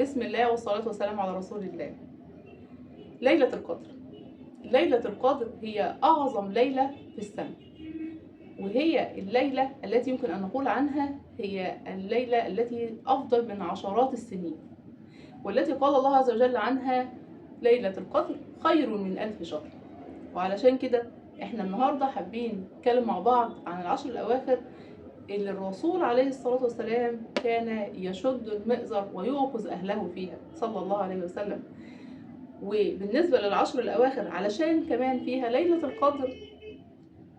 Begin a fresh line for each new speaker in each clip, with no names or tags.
بسم الله والصلاة والسلام على رسول الله. ليلة القدر. ليلة القدر هي أعظم ليلة في السنة، وهي الليلة التي يمكن أن نقول عنها هي الليلة التي أفضل من عشرات السنين، والتي قال الله عز وجل عنها ليلة القدر خير من 1000 شهر. وعلشان كده احنا النهاردة حابين نتكلم مع بعض عن العشر الأواخر اللي الرسول عليه الصلاة والسلام كان يشد المئزر ويوقظ أهله فيها صلى الله عليه وسلم. وبالنسبة للعشر الأواخر علشان كمان فيها ليلة القدر،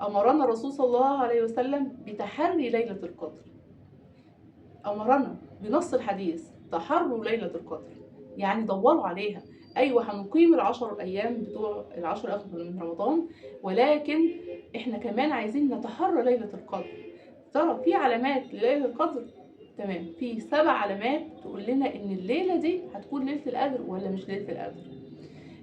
أمرنا الرسول صلى الله عليه وسلم بتحري ليلة القدر. أمرنا بنص الحديث تحروا ليلة القدر، يعني دوروا عليها. أيوة هنقيم العشر الأيام بتوع العشر الأواخر من رمضان، ولكن إحنا كمان عايزين نتحرى ليلة القدر. ترى في علامات لليلة القدر؟ تمام، في 7 علامات تقول لنا إن الليلة دي هتكون ليلة القدر ولا مش ليلة القدر.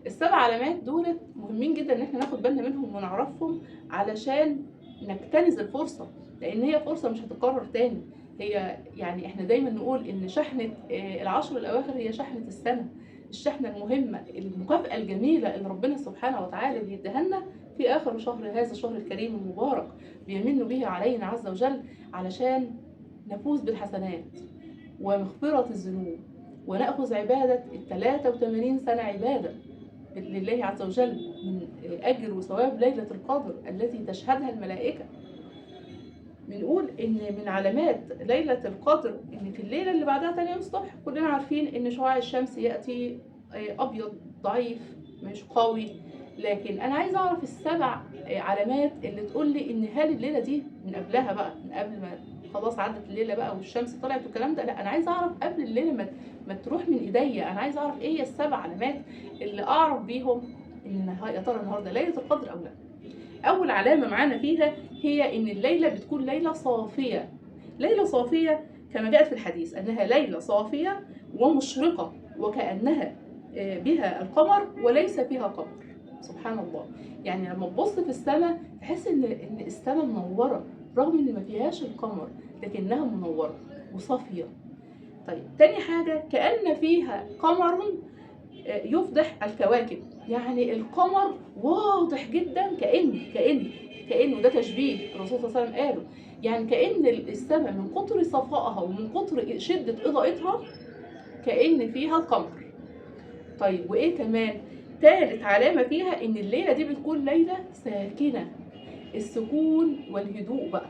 ال7 علامات دولت مهمين جدا إن إحنا ناخد بالنا منهم ونعرفهم علشان نجتنز الفرصة، لأن هي فرصة مش هتتكرر تاني. هي يعني إحنا دايما نقول إن شحنة العشر الأواخر هي شحنة السنة، الشحنة المهمة، المكافأة الجميلة اللي ربنا سبحانه وتعالى بيديها لنا في آخر شهر، هذا الشهر الكريم المبارك بيمن به علينا عز وجل علشان نفوز بالحسنات ومغفرة الذنوب ونأخذ عبادة 83 سنة عبادة لله عز وجل من أجر وثواب ليلة القدر التي تشهدها الملائكة. بنقول إن من علامات ليلة القدر إن في الليلة اللي بعدها تاني يوم الصبح كلنا عارفين إن شعاع الشمس يأتي أبيض ضعيف مش قوي. لكن أنا عايزة أعرف ال7 علامات اللي تقول لي إن هل الليلة دي من قبلها بقى، من قبل ما خلاص عدت الليلة بقى والشمس طلعت والكلام ده، لا أنا عايزة أعرف قبل الليلة ما تروح من إيديا. أنا عايزة أعرف إيه هي ال7 علامات اللي أعرف بيهم إن يا ترى النهاردة ليلة القدر أو لا. أول علامة معانا فيها هي إن الليلة بتكون ليلة صافية. ليلة صافية كما جاءت في الحديث أنها ليلة صافية ومشرقة وكأنها بها القمر وليس فيها قمر. سبحان الله، يعني لما تبص في السماء تحس إن السماء منورة رغم إن ما فيهاش القمر، لكنها منورة وصافية. طيب تاني حاجة كأن فيها قمر يفضح الكواكب، يعني القمر واضح جدا كأنه ده تشبيه الرسول صلى الله عليه وسلم قاله، يعني كأن السماء من كتر صفائها ومن كتر شدة إضاءتها كأن فيها القمر. طيب وإيه كمان؟ ثالث علامة فيها إن الليلة دي بتكون ليلة ساكنة، السكون والهدوء بقى.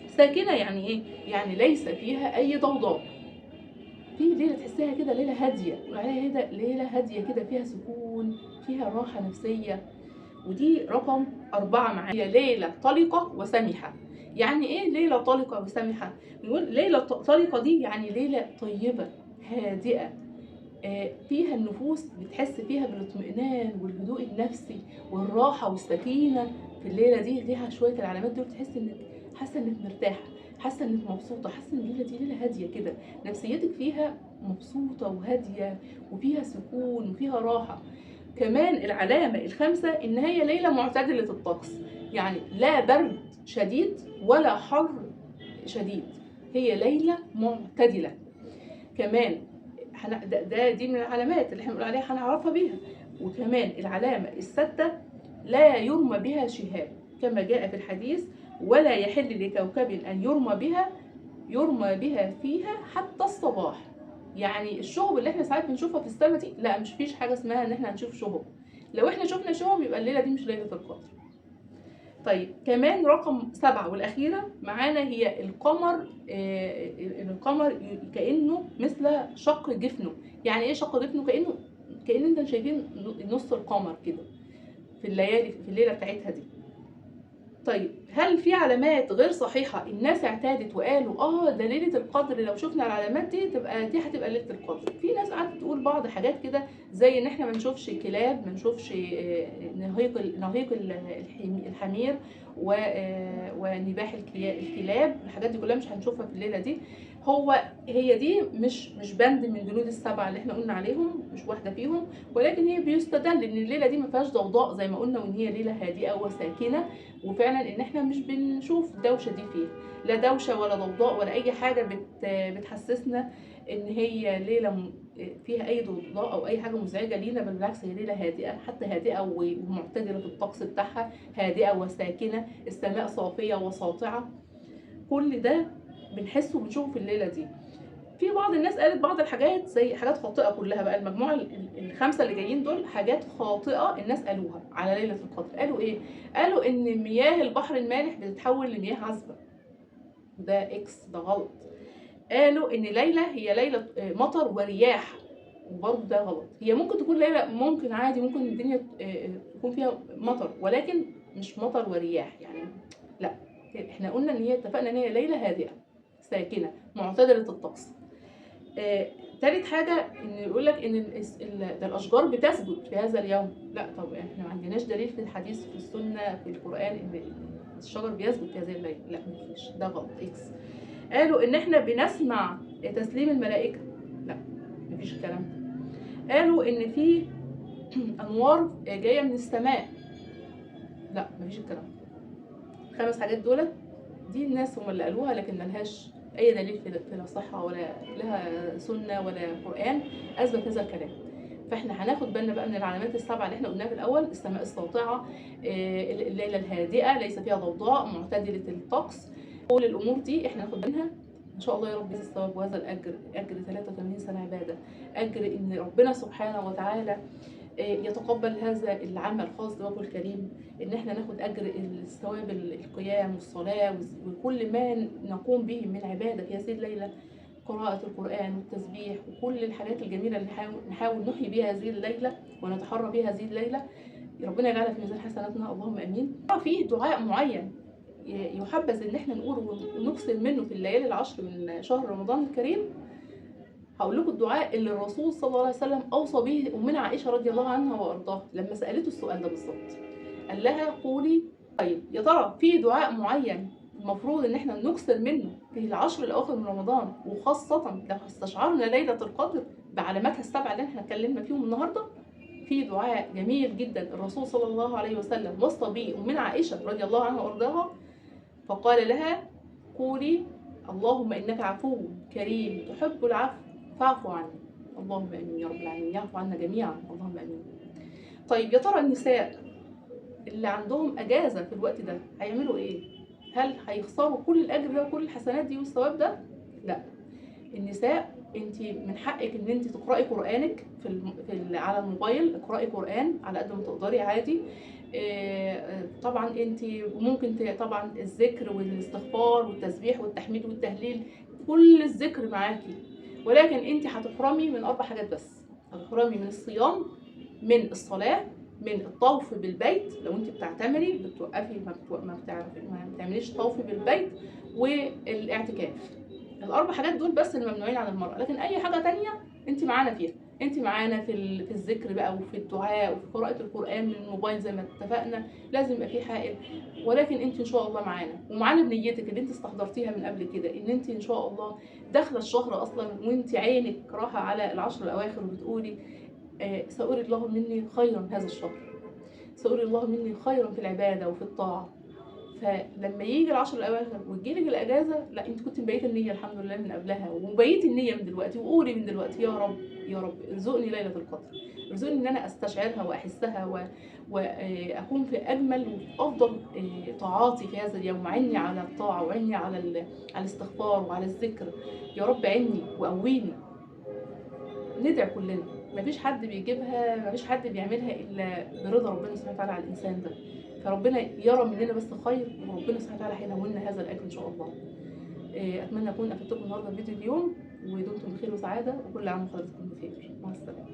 ساكنة يعني إيه؟ يعني ليس فيها أي ضوضاء. في ليلة تحسها كده ليلة هادية، وعليها كده ليلة هادية كده فيها سكون، فيها راحة نفسية. ودي رقم 4 معايا، ليلة طلقة وسمحة. يعني ايه ليلة طلقة وسمحة؟ نقول ليلة طلقة دي يعني ليلة طيبة هادئة، فيها النفوس بتحس فيها بالاطمئنان والهدوء النفسي والراحة والسكينة. في الليلة دي ليها شوية العلامات دول، تحس انك حاسة انك مرتاحة، حاسة انك مبسوطة، حاسة ان الليلة دي ليلة هادية كده، نفسيتك فيها مبسوطة وهادية وفيها سكون وفيها راحة. كمان العلامة الخامسة ان هي ليلة معتدلة الطقس، يعني لا برد شديد ولا حر شديد، هي ليلة معتدلة. كمان دي من العلامات اللي احنا بنقول عليها هنعرفها بيها. وكمان العلامة السادسة لا يرمى بها شهاب كما جاء في الحديث، ولا يحل لكوكب أن يرمى بها فيها حتى الصباح. يعني الشهب اللي احنا ساعات بنشوفها في السماء دي لا، مش فيش حاجة اسمها ان احنا هنشوف شهب. لو احنا شفنا شهب يبقى الليلة دي مش ليلة القدر. طيب كمان رقم 7 والأخيرة معانا هي القمر. القمر كأنه مثل شق جفنه. يعني ايه شق جفنه؟ كأن انت شايفين نص القمر كده في الليالي، في الليلة بتاعتها دي. طيب هل في علامات غير صحيحة الناس اعتادت وقالوا ده ليلة القدر لو شفنا العلامات دي هتبقى ليلة القدر؟ في ناس قعدت تقول بعض حاجات كده زي ان احنا ما نشوفش كلاب، ما نشوفش نهيق الحمير ونباح الكلاب، الحاجات دي كلها مش هنشوفها في الليلة دي. هي دي مش بند من بنود ال7 اللي احنا قلنا عليهم، مش واحدة فيهم، ولكن هي بيستدل ان الليلة دي ما فيهاش ضوضاء زي ما قلنا، وان هي ليلة هادئة وساكنة، وفعلا ان احنا مش بنشوف دوشه دي فيها، لا دوشه ولا ضوضاء ولا اي حاجه بتحسسنا ان هي ليله فيها اي ضوضاء او اي حاجه مزعجه لينا، بل بالعكس هي ليله هادئه، حتى هادئه ومعتدله الطقس بتاعها، هادئه وساكنه، السماء صافيه وساطعه. كل ده بنحسه وبنشوفه في الليله دي. في بعض الناس قالت بعض الحاجات زي حاجات خاطئه، كلها بقى المجموعه الخمسه اللي جايين دول حاجات خاطئه الناس قالوها على ليله القدر. قالوا ايه؟ قالوا ان مياه البحر المالح بتتحول لمياه عذبه، ده اكس، ده غلط. قالوا ان ليله هي ليله مطر ورياح، وبرضه ده غلط. هي ممكن تكون ليله، ممكن عادي، ممكن الدنيا يكون فيها مطر، ولكن مش مطر ورياح يعني، لا. احنا قلنا ان هي، اتفقنا ان هي ليله هادئه ساكنه معتدله الطقس. تالت حاجه ان يقول لك ان ده الاشجار بتسجد في هذا اليوم. لا، طب احنا ما عندناش دليل في الحديث في السنه في القران ان الشجر بيسجد في هذه الليله، لا مفيش، ده غلط اكس. قالوا ان احنا بنسمع تسليم الملائكه، لا مفيش الكلام ده. قالوا ان في انوار جايه من السماء، لا مفيش الكلام ده. الخمس حاجات دولت دي الناس هم اللي قالوها، لكن ملهاش اي دليل في لا صحه ولا لها سنه ولا قران اثبت هذا الكلام. فاحنا هناخد بالنا بقى من العلامات السبعه اللي احنا قلناها في الاول: السماء الساطعه، الليله الهادئه ليس فيها ضوضاء، معتدله الطقس. كل الامور دي احنا ناخد بالنا ان شاء الله. يا رب يجزي الثواب وهذا الاجر، اجر 83 سنه عباده، اجر ان ربنا سبحانه وتعالى يتقبل هذا العمل الخاص بوجهه الكريم، ان احنا ناخد اجر الثواب القيام والصلاه وكل ما نقوم به من عباده في هذه الليله، قراءة القرآن والتسبيح وكل الحاجات الجميلة اللي نحاول نحيي بيها هذه الليلة ونتحرى بيها هذه الليلة. ربنا يجعلها في ميزان حسناتنا، اللهم امين. فيه دعاء معين يحبذ ان احنا نقوله ونكثر منه في الليالي العشر من شهر رمضان الكريم. هقول لكم الدعاء اللي الرسول صلى الله عليه وسلم اوصى به امنا عائشه رضي الله عنها وارضاها لما سالته السؤال ده بالظبط. قال لها قولي. طيب يا ترى في دعاء معين المفروض ان احنا نكثر منه في العشر الاواخر من رمضان، وخاصه لو استشعرنا ليله القدر بعلاماتها السبعه اللي احنا اتكلمنا فيهم النهارده؟ في دعاء جميل جدا الرسول صلى الله عليه وسلم وصى به امنا عائشه رضي الله عنها وارضاها، فقال لها قولي: اللهم انك عفو كريم تحب العفو فاعف عني. اللهم امين يا رب العالمين، يعفو عنا جميعا، اللهم امين. طيب يا ترى النساء اللي عندهم اجازه في الوقت ده هيعملوا ايه؟ هل هيخسروا كل الاجر ده وكل الحسنات دي والثواب ده؟ لا. النساء انت من حقك ان انت تقراي قرانك على الموبايل، اقراي قران على قد ما تقدري عادي. طبعا انت ممكن طبعا الذكر والاستغفار والتسبيح والتحميد والتهليل، كل الذكر معاكي، ولكن انت هتحرمي من 4 حاجات بس. هتحرمي من الصيام، من الصلاه، من الطوف بالبيت، لو انت بتعتمري بتوقفي ما بتعمليش طوف بالبيت، والاعتكاف. ال4 حاجات دول بس اللي ممنوعين عن المرأة، لكن اي حاجة تانية انت معانا فيها. انت معانا في الذكر بقى، وفي الدعاء، وفي قراءة القرآن من الموبايل زي ما اتفقنا، لازم يبقى في حائل، ولكن انت ان شاء الله معانا، ومعانا بنيتك اللي انت استحضرتيها من قبل كده، ان انت ان شاء الله داخله الشهر اصلا وانت عينك راحه على العشر الاواخر وبتقولي سأري الله مني خيرا هذا الشهر، سأري الله مني خيرا في العبادة وفي الطاعة. فلما يجي العشر الاواخر وتجيلك الاجازه، لا انت كنت مبيته النيه الحمد لله من قبلها، ومبيتي النيه من دلوقتي، وقولي من دلوقتي: يا رب يا رب ارزقني ليله القدر، ارزقني ان انا استشعرها واحسها واكون في اجمل وافضل طاعاتي في هذا اليوم. عني على الطاعه، وعني على الاستغفار وعلى الذكر. يا رب عني وقويني. ندعي كلنا، مفيش حد بيجيبها، مفيش حد بيعملها الا برضا ربنا سبحانه وتعالى على الانسان ده. فربنا يرى مننا بس خير، وربنا سبحانه وتعالى هينولنا هذا الاجر ان شاء الله. اتمنى اكون افدتكم النهارده بفيديو اليوم، ودمتم بخير وسعاده، وكل عام وحضراتكم بخير. مع السلامه.